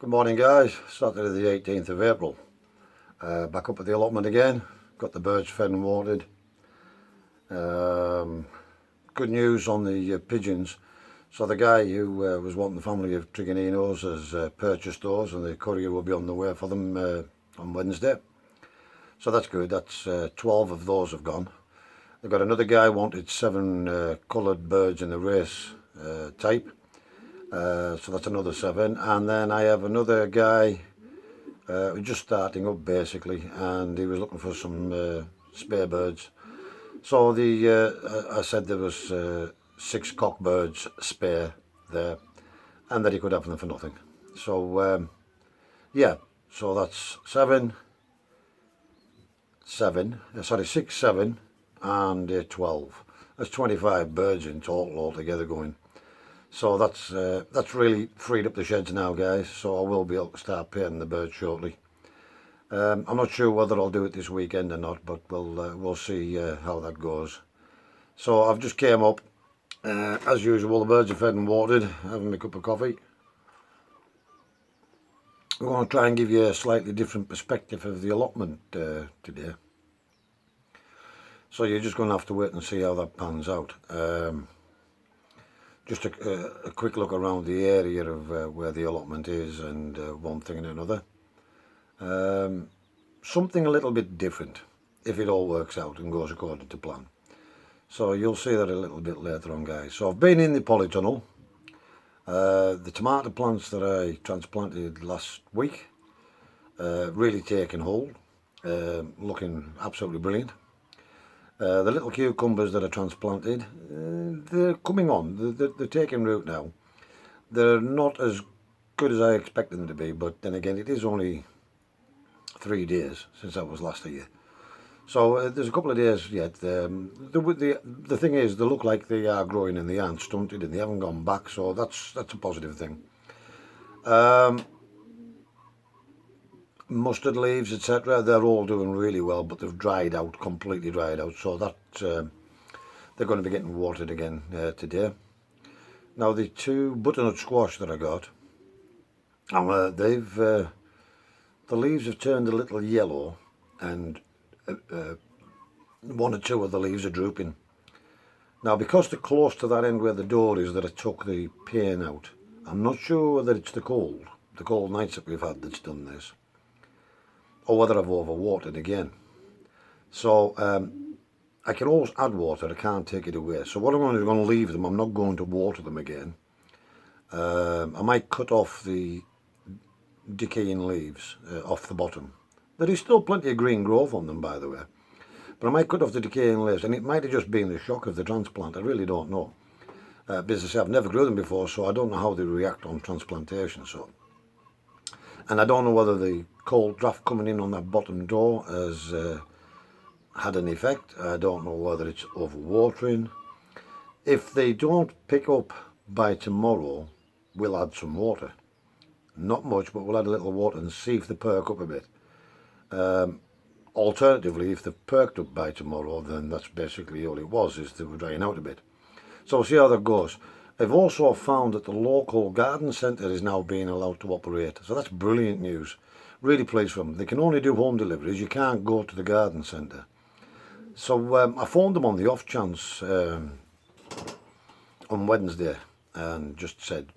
Good morning guys, Saturday the 18th of April. Back up at the allotment again, got the birds fed and watered. Good news on the pigeons. So the guy who was wanting the family of Trigoninos has purchased those, and the courier will be on the way for them on Wednesday. So that's good, that's 12 of those have gone. They've got another guy wanted 7 coloured birds in the race type. So that's another 7, and then I have another guy just starting up basically, and he was looking for some spare birds. So I said there was 6 cock birds spare there, and that he could have them for nothing. So yeah, so that's 6, 7 and 12. That's 25 birds in total altogether going. So that's really freed up the sheds now guys, so I will be able to start painting the birds shortly. I'm not sure whether I'll do it this weekend or not, but we'll see how that goes. So I've just came up, as usual the birds are fed and watered, having a cup of coffee. I'm going to try and give you a slightly different perspective of the allotment today. So you're just going to have to wait and see how that pans out. Just a quick look around the area of where the allotment is, and one thing and another. Something a little bit different, if it all works out and goes according to plan. So you'll see that a little bit later on guys. So I've been in the polytunnel. The tomato plants that I transplanted last week really taken hold, looking absolutely brilliant. The little cucumbers that I transplanted, they're coming on, they're taking root now. They're not as good as I expected them to be, but then again it is only 3 days since I was last here. So there's a couple of days yet. The thing is, they look like they are growing and they aren't stunted and they haven't gone back, so that's a positive thing. Mustard leaves, etc., they're all doing really well, but they've dried out, completely dried out, so that they're going to be getting watered again today. Now the 2 butternut squash that I got, the leaves have turned a little yellow, and 1 or 2 of the leaves are drooping. Now because they're close to that end where the door is that I took the pane out, I'm not sure whether it's the cold nights that we've had that's done this, or whether I've overwatered again. So I can always add water, I can't take it away. So what I'm going to do, I'm going to leave them, I'm not going to water them again. I might cut off the decaying leaves off the bottom. There is still plenty of green growth on them by the way, but I might cut off the decaying leaves, and it might have just been the shock of the transplant, I really don't know. Because I've never grew them before, so I don't know how they react on transplantation. And I don't know whether the cold draft coming in on that bottom door has had an effect. I don't know whether it's overwatering. If they don't pick up by tomorrow, we'll add some water. Not much, but we'll add a little water and see if they perk up a bit. Alternatively, if they've perked up by tomorrow, then that's basically all it was, is they were drying out a bit. So we'll see how that goes. I've also found that the local garden centre is now being allowed to operate, so that's brilliant news. Really pleased for them. They can only do home deliveries, you can't go to the garden centre. So I phoned them on the off chance on Wednesday and just said,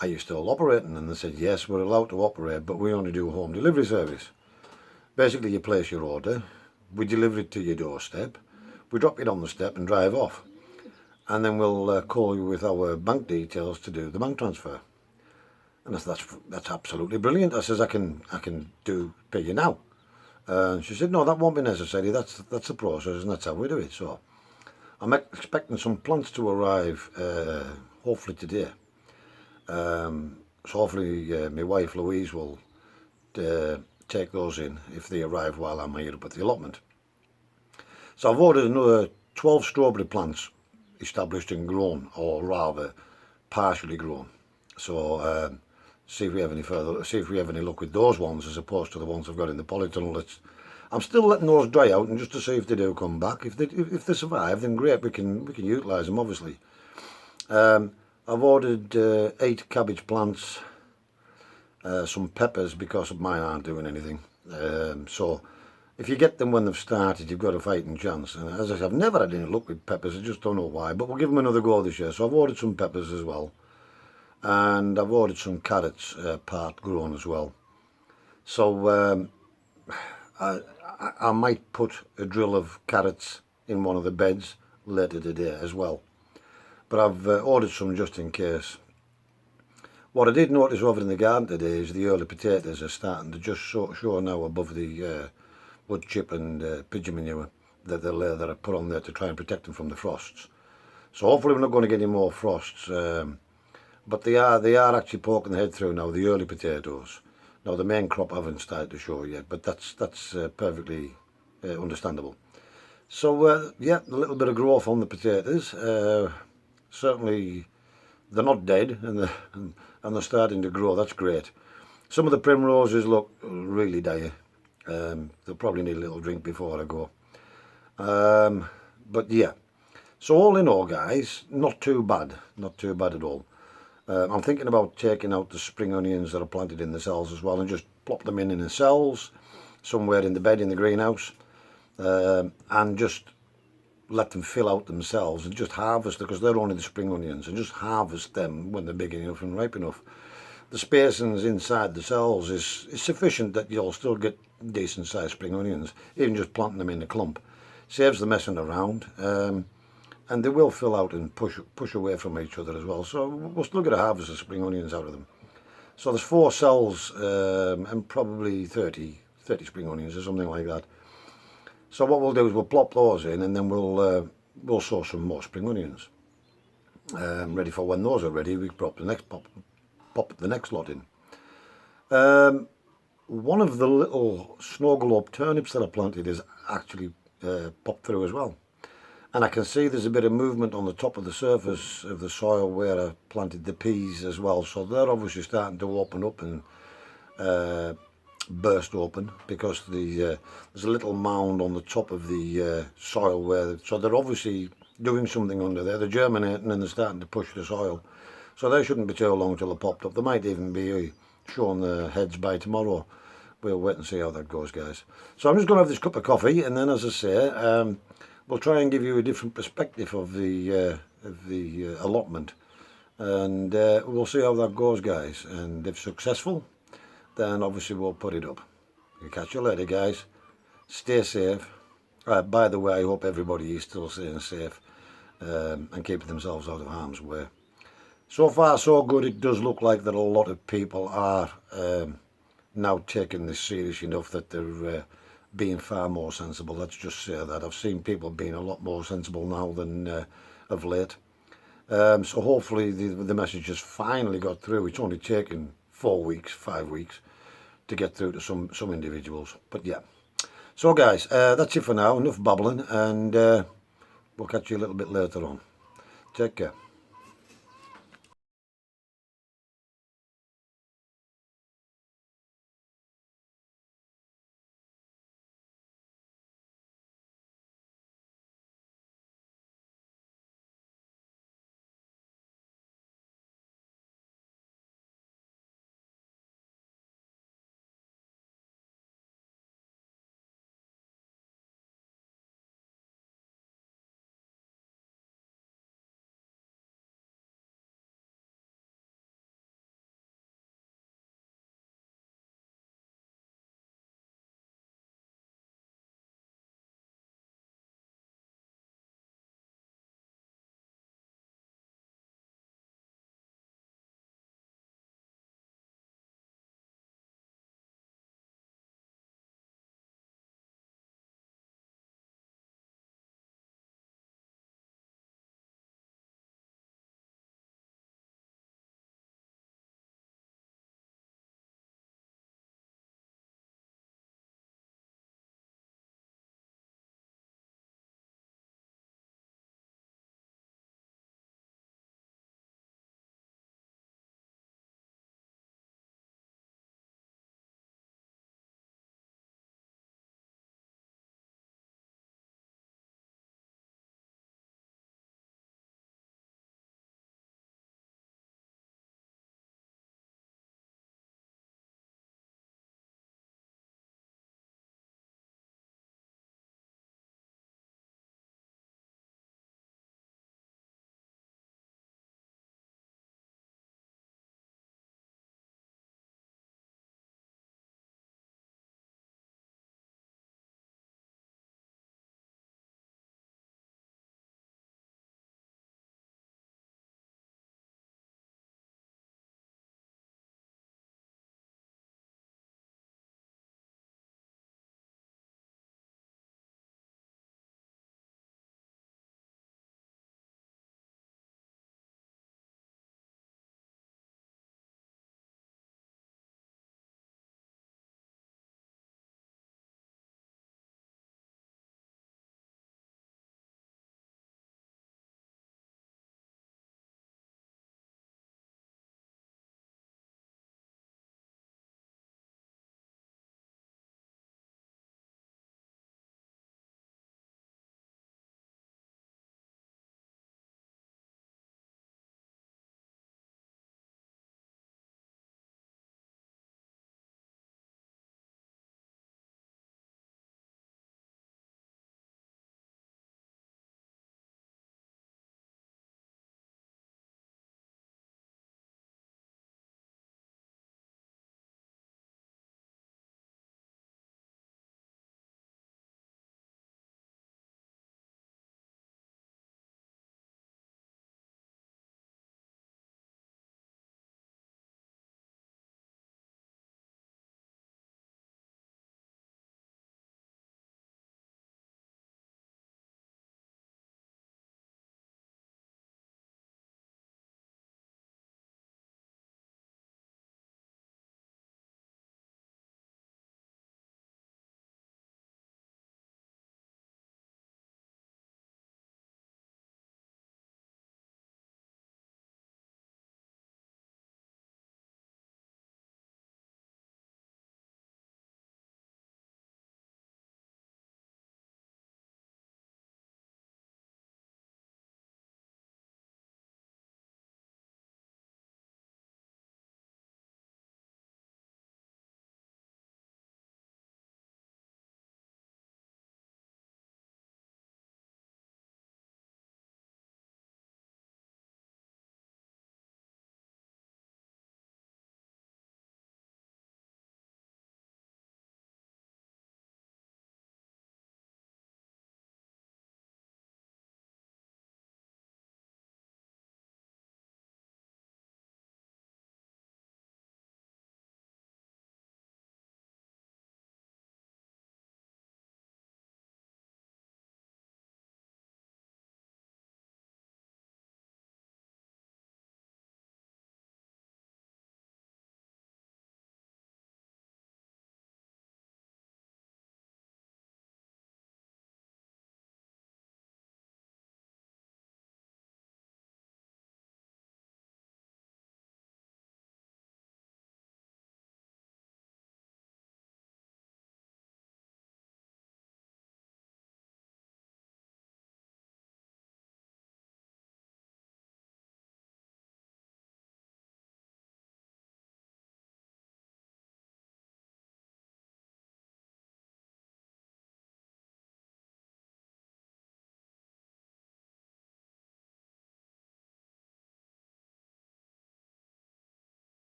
are you still operating? And they said, yes, we're allowed to operate, but we only do home delivery service. Basically you place your order, we deliver it to your doorstep, we drop it on the step and drive off. And then we'll call you with our bank details to do the bank transfer. And that's absolutely brilliant. I says, I can pay you now. And she said, no, that won't be necessary. That's the process, and that's how we do it. So I'm expecting some plants to arrive hopefully today. So hopefully my wife Louise will take those in if they arrive while I'm here up at the allotment. So I've ordered another 12 strawberry plants established and grown, or rather partially grown. So see if we have any luck with those ones as opposed to the ones I've got in the polytunnel. I'm still letting those dry out, and just to see if they do come back. If they survive, then great, we can utilise them obviously. I've ordered 8 cabbage plants, some peppers because mine aren't doing anything. So if you get them when they've started, you've got a fighting chance. And as I said, I've never had any luck with peppers. I just don't know why. But we'll give them another go this year. So I've ordered some peppers as well. And I've ordered some carrots part grown as well. So I might put a drill of carrots in one of the beds later today as well. But I've ordered some just in case. What I did notice over in the garden today is the early potatoes are starting to just show now above the wood chip and pigeon manure, the layer that I put on there to try and protect them from the frosts. So hopefully we're not going to get any more frosts. But they are actually poking their head through now, the early potatoes. Now the main crop haven't started to show yet, but that's perfectly understandable. So yeah, a little bit of growth on the potatoes. Certainly they're not dead, and they're starting to grow. That's great. Some of the primroses look really dire. They'll probably need a little drink before I go. But yeah, so all in all, guys, not too bad. Not too bad at all. I'm thinking about taking out the spring onions that are planted in the cells as well and just plop them in the cells somewhere in the bed in the greenhouse, and just let them fill out themselves and just harvest, because they're only the spring onions, and just harvest them when they're big enough and ripe enough. The spacings inside the cells is sufficient that you'll still get decent sized spring onions, even just planting them in a clump. Saves the messing around. And they will fill out and push away from each other as well. So we'll still get a harvest of spring onions out of them. So there's 4 cells and probably 30 spring onions or something like that. So what we'll do is we'll plop those in, and then we'll sow some more spring onions. Ready for when those are ready, we pop the next lot in. One of the little snow globe turnips that I planted is actually popped through as well. And I can see there's a bit of movement on the top of the surface of the soil where I planted the peas as well. So they're obviously starting to open up and burst open, because there's a little mound on the top of the soil so they're obviously doing something under there. They're germinating and they're starting to push the soil. So they shouldn't be too long till they're popped up. They might even be showing their heads by tomorrow. We'll wait and see how that goes, guys. So I'm just going to have this cup of coffee, and then, as I say, we'll try and give you a different perspective of the allotment, and we'll see how that goes, guys. And if successful, then obviously we'll put it up. We'll catch you later, guys. Stay safe. By the way, I hope everybody is still staying safe and keeping themselves out of harm's way. So far, so good. It does look like that a lot of people are now taking this serious enough that they're being far more sensible. Let's just say that. I've seen people being a lot more sensible now than of late. So hopefully the message has finally got through. It's only taken 4 weeks, 5 weeks to get through to some individuals. But yeah. So guys, that's it for now. Enough babbling, and we'll catch you a little bit later on. Take care.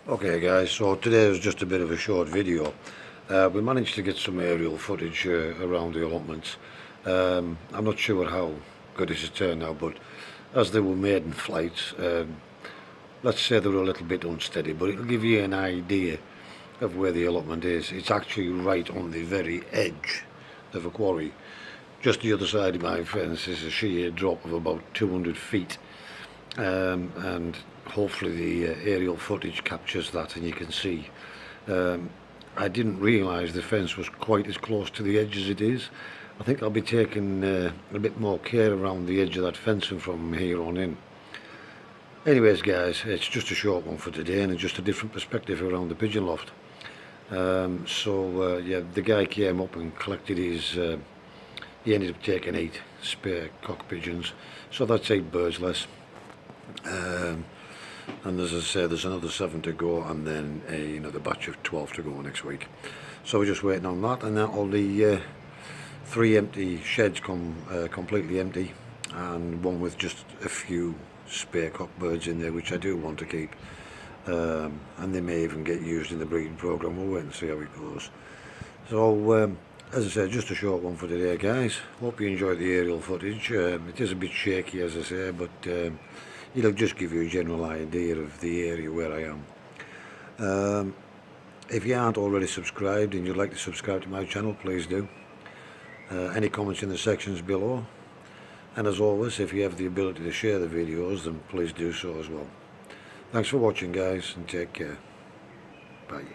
Okay guys, so today was just a bit of a short video. We managed to get some aerial footage around the allotments. I'm not sure how good this has turned out, but as they were maiden flights, let's say they were a little bit unsteady, but it'll give you an idea of where the allotment is. It's actually right on the very edge of a quarry. Just the other side of my fence is a sheer drop of about 200 feet. And hopefully the aerial footage captures that and you can see. I didn't realise the fence was quite as close to the edge as it is. I think I'll be taking a bit more care around the edge of that fencing from here on in. Anyways guys, it's just a short one for today and just a different perspective around the pigeon loft. Yeah, the guy came up and collected his, he ended up taking 8 spare cock pigeons, so that's 8 birds less. And as I say, there's another 7 to go, and then another batch of 12 to go next week. So we're just waiting on that, and then all the 3 empty sheds come completely empty, and one with just a few spare cock birds in there, which I do want to keep. And they may even get used in the breeding program. We'll wait and see how it goes. So as I said, just a short one for today guys. Hope you enjoyed the aerial footage. It is a bit shaky as I say, but it'll just give you a general idea of the area where I am. If you aren't already subscribed and you'd like to subscribe to my channel, please do. Any comments in the sections below, and as always, if you have the ability to share the videos, then please do so as well. Thanks for watching guys, and take care. Bye.